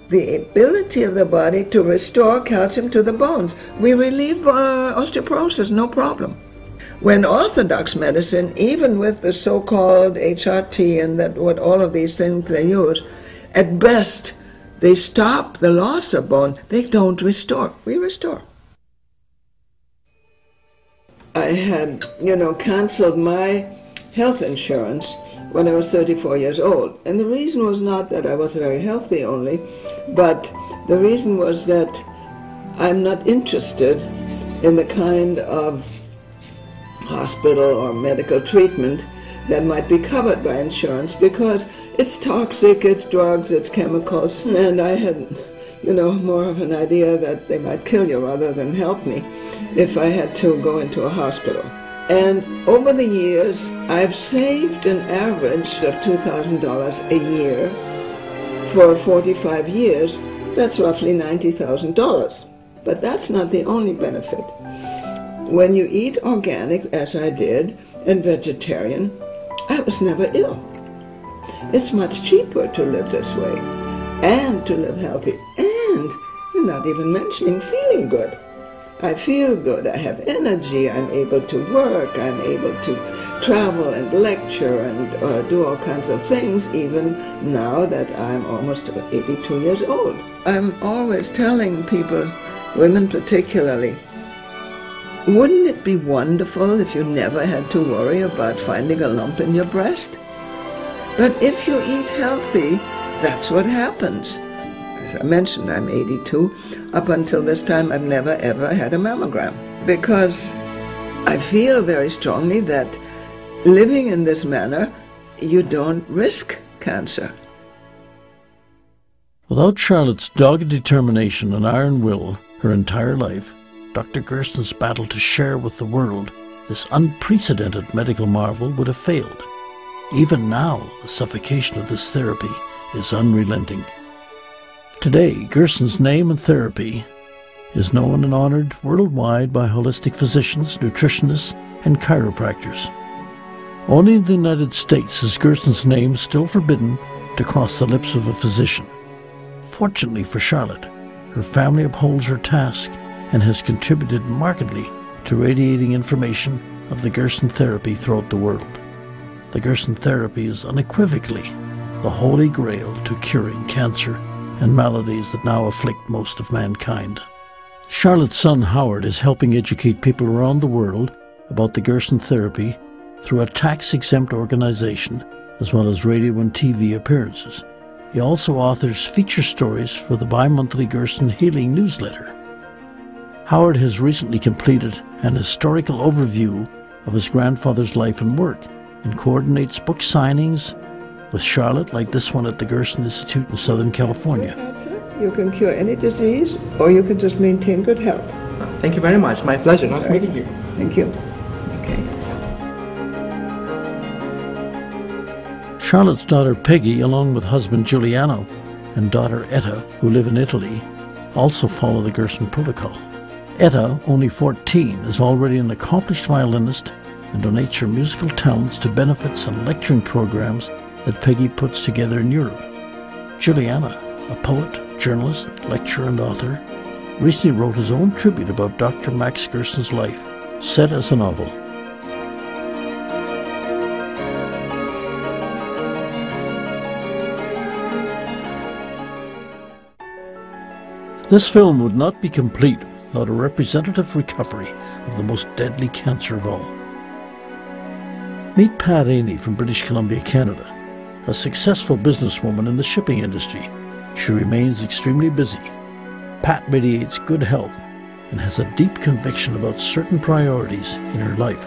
the ability of the body to restore calcium to the bones. We relieve osteoporosis, no problem. When orthodox medicine, even with the so-called HRT and what all of these things they use, at best they stop the loss of bone. They don't restore. We restore. I had, canceled my health insurance when I was 34 years old. And the reason was not that I was very healthy only, but the reason was that I'm not interested in the kind of hospital or medical treatment that might be covered by insurance, because it's toxic, it's drugs, it's chemicals, and I had, more of an idea that they might kill you rather than help me if I had to go into a hospital. And over the years, I've saved an average of $2,000 a year for 45 years. That's roughly $90,000. But that's not the only benefit. When you eat organic, as I did, and vegetarian, I was never ill. It's much cheaper to live this way and to live healthy. And you're not even mentioning feeling good. I feel good, I have energy, I'm able to work, I'm able to travel and lecture and do all kinds of things, even now that I'm almost 82 years old. I'm always telling people, women particularly, wouldn't it be wonderful if you never had to worry about finding a lump in your breast? But if you eat healthy, that's what happens. As I mentioned, I'm 82. Up until this time, I've never ever had a mammogram, because I feel very strongly that living in this manner, you don't risk cancer. Without Charlotte's dogged determination and iron will her entire life, Dr. Gerson's battle to share with the world this unprecedented medical marvel would have failed. Even now, the suffocation of this therapy is unrelenting. Today, Gerson's name and therapy is known and honored worldwide by holistic physicians, nutritionists, and chiropractors. Only in the United States is Gerson's name still forbidden to cross the lips of a physician. Fortunately for Charlotte, her family upholds her task and has contributed markedly to radiating information of the Gerson Therapy throughout the world. The Gerson Therapy is unequivocally the holy grail to curing cancer and maladies that now afflict most of mankind. Charlotte's son Howard is helping educate people around the world about the Gerson Therapy through a tax-exempt organization, as well as radio and TV appearances. He also authors feature stories for the bi-monthly Gerson Healing newsletter. Howard has recently completed an historical overview of his grandfather's life and work, and coordinates book signings with Charlotte, like this one at the Gerson Institute in Southern California. You can cure any disease, or you can just maintain good health. Thank you very much. My pleasure. Nice meeting you. Thank you. Okay. Charlotte's daughter Peggy, along with husband Giuliano and daughter Etta, who live in Italy, also follow the Gerson protocol. Etta, only 14, is already an accomplished violinist and donates her musical talents to benefits and lecturing programs that Peggy puts together in Europe. Giuliano, a poet, journalist, lecturer, and author, recently wrote his own tribute about Dr. Max Gerson's life, set as a novel. This film would not be complete without a representative recovery of the most deadly cancer of all. Meet Pat Aney from British Columbia, Canada, a successful businesswoman in the shipping industry. She remains extremely busy. Pat radiates good health and has a deep conviction about certain priorities in her life.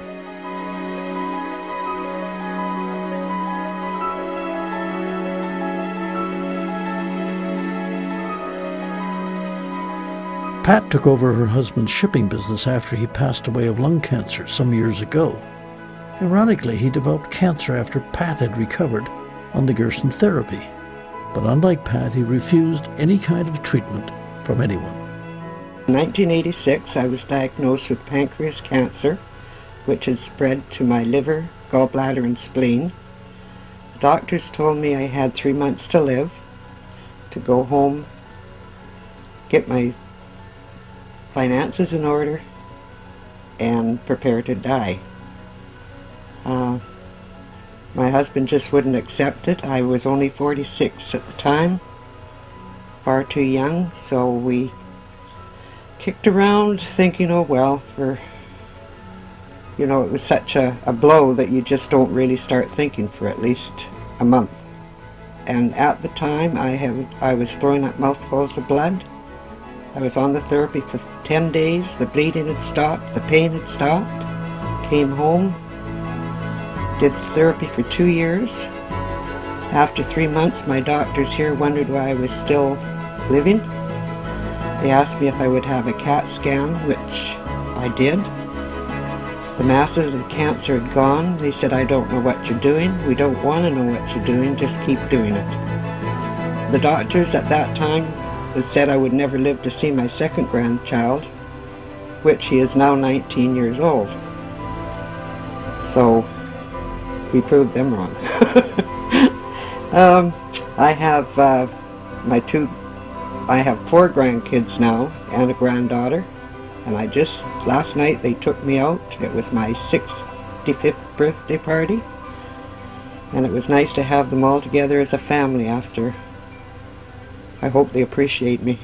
Pat took over her husband's shipping business after he passed away of lung cancer some years ago. Ironically, he developed cancer after Pat had recovered on the Gerson Therapy. But unlike Pat, he refused any kind of treatment from anyone. In 1986, I was diagnosed with pancreas cancer, which has spread to my liver, gallbladder, and spleen. The doctors told me I had 3 months to live, to go home get my finances in order and prepare to die. My husband just wouldn't accept it. I was only 46 at the time, far too young, so we kicked around thinking, oh well, it was such a blow that you just don't really start thinking for at least a month. And at the time I was throwing up mouthfuls of blood. I was on the therapy for 10 days. The bleeding had stopped, the pain had stopped. Came home, did therapy for 2 years. After 3 months, my doctors here wondered why I was still living. They asked me if I would have a CAT scan, which I did. The masses of cancer had gone. They said, I don't know what you're doing. We don't want to know what you're doing. Just keep doing it. The doctors at that time had said I would never live to see my second grandchild, which he is now 19 years old. So we proved them wrong. I have 4 grandkids now and a granddaughter, and last night they took me out. It was my 65th birthday party, and it was nice to have them all together as a family after. I hope they appreciate me.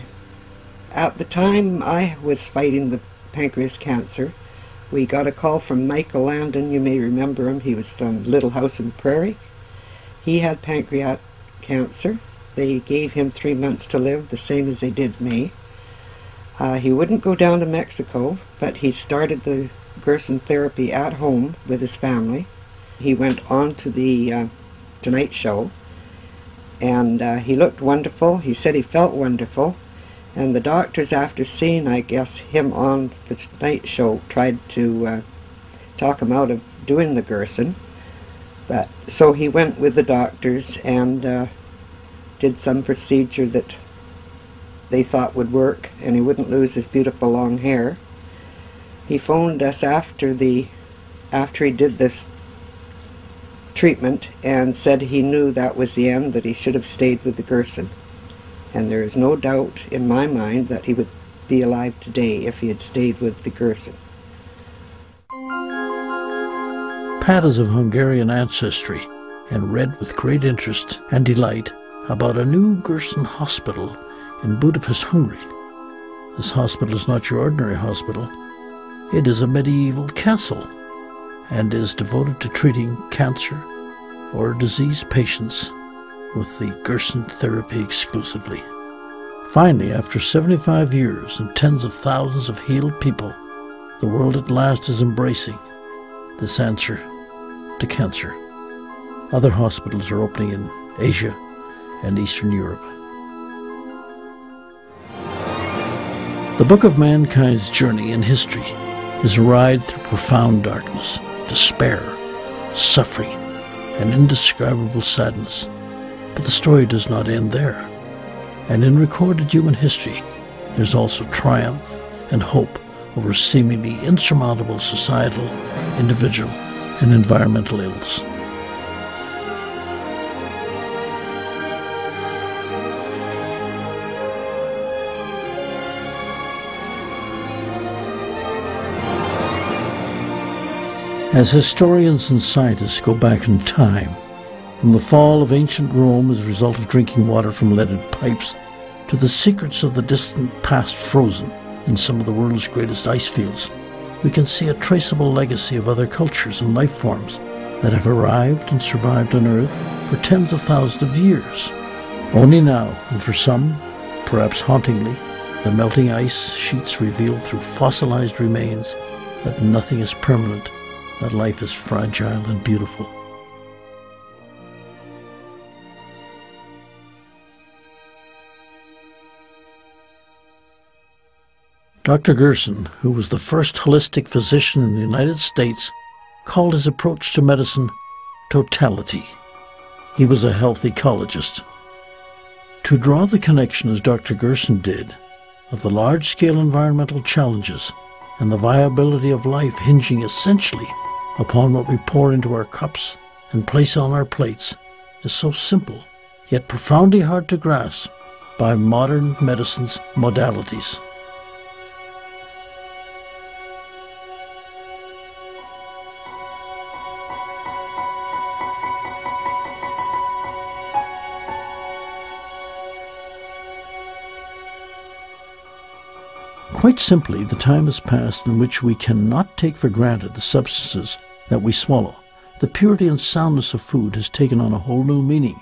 At the time I was fighting with pancreas cancer, we got a call from Michael Landon. You may remember him. He was from Little House on the Prairie. He had pancreatic cancer. They gave him 3 months to live, the same as they did me. He wouldn't go down to Mexico, but he started the Gerson Therapy at home with his family. He went on to the Tonight Show, and he looked wonderful. He said he felt wonderful. And the doctors, after seeing, I guess, him on the Tonight Show, tried to talk him out of doing the Gerson. So he went with the doctors and did some procedure that they thought would work, and he wouldn't lose his beautiful long hair. He phoned us after he did this treatment and said he knew that was the end, that he should have stayed with the Gerson. And there is no doubt in my mind that he would be alive today if he had stayed with the Gerson. Pat is of Hungarian ancestry and read with great interest and delight about a new Gerson hospital in Budapest, Hungary. This hospital is not your ordinary hospital. It is a medieval castle and is devoted to treating cancer or diseased patients with the Gerson Therapy exclusively. Finally, after 75 years and tens of thousands of healed people, the world at last is embracing this answer to cancer. Other hospitals are opening in Asia and Eastern Europe. The book of mankind's journey in history is a ride through profound darkness, despair, suffering, and indescribable sadness. But the story does not end there. And in recorded human history, there's also triumph and hope over seemingly insurmountable societal, individual, and environmental ills. As historians and scientists go back in time, from the fall of ancient Rome as a result of drinking water from leaded pipes, to the secrets of the distant past frozen in some of the world's greatest ice fields, we can see a traceable legacy of other cultures and life forms that have arrived and survived on Earth for tens of thousands of years. Only now, and for some, perhaps hauntingly, the melting ice sheets reveal through fossilized remains that nothing is permanent, that life is fragile and beautiful. Dr. Gerson, who was the first holistic physician in the United States, called his approach to medicine totality. He was a health ecologist. To draw the connection as Dr. Gerson did of the large-scale environmental challenges and the viability of life hinging essentially upon what we pour into our cups and place on our plates is so simple, yet profoundly hard to grasp, by modern medicine's modalities. Quite simply, the time has passed in which we cannot take for granted the substances that we swallow. The purity and soundness of food has taken on a whole new meaning,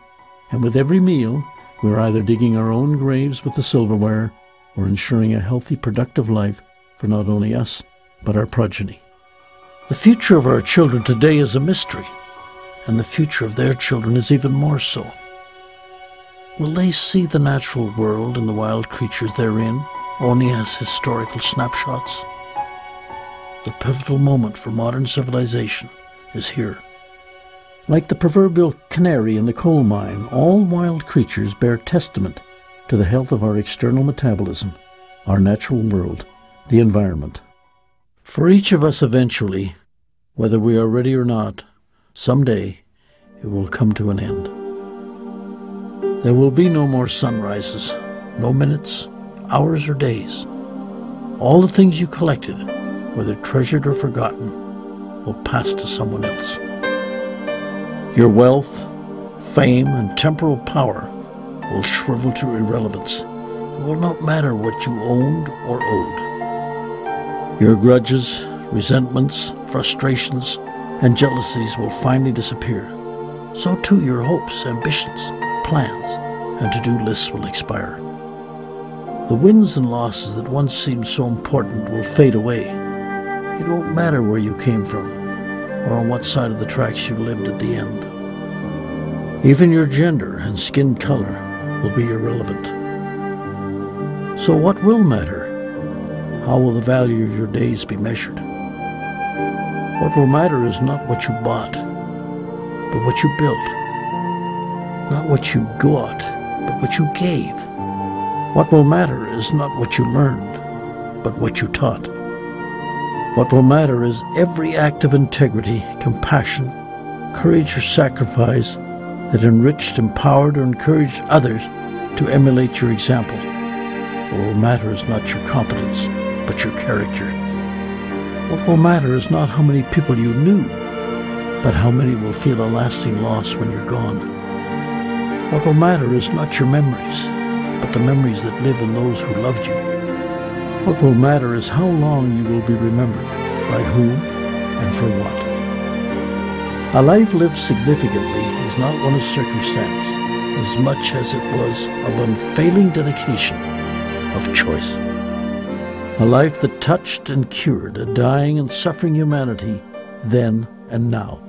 and with every meal, we're either digging our own graves with the silverware or ensuring a healthy, productive life for not only us, but our progeny. The future of our children today is a mystery, and the future of their children is even more so. Will they see the natural world and the wild creatures therein only as historical snapshots? The pivotal moment for modern civilization is here. Like the proverbial canary in the coal mine, all wild creatures bear testament to the health of our external metabolism, our natural world, the environment. For each of us eventually, whether we are ready or not, someday it will come to an end. There will be no more sunrises, no minutes, hours or days. All the things you collected, whether treasured or forgotten, will pass to someone else. Your wealth, fame, and temporal power will shrivel to irrelevance. It will not matter what you owned or owed. Your grudges, resentments, frustrations, and jealousies will finally disappear. So too your hopes, ambitions, plans, and to-do lists will expire. The wins and losses that once seemed so important will fade away. It won't matter where you came from or on what side of the tracks you lived at the end. Even your gender and skin color will be irrelevant. So what will matter? How will the value of your days be measured? What will matter is not what you bought, but what you built. Not what you got, but what you gave. What will matter is not what you learned, but what you taught. What will matter is every act of integrity, compassion, courage or sacrifice that enriched, empowered, or encouraged others to emulate your example. What will matter is not your competence, but your character. What will matter is not how many people you knew, but how many will feel a lasting loss when you're gone. What will matter is not your memories, but the memories that live in those who loved you. What will matter is how long you will be remembered, by whom, and for what. A life lived significantly is not one of circumstance, as much as it was of unfailing dedication, of choice. A life that touched and cured a dying and suffering humanity then and now.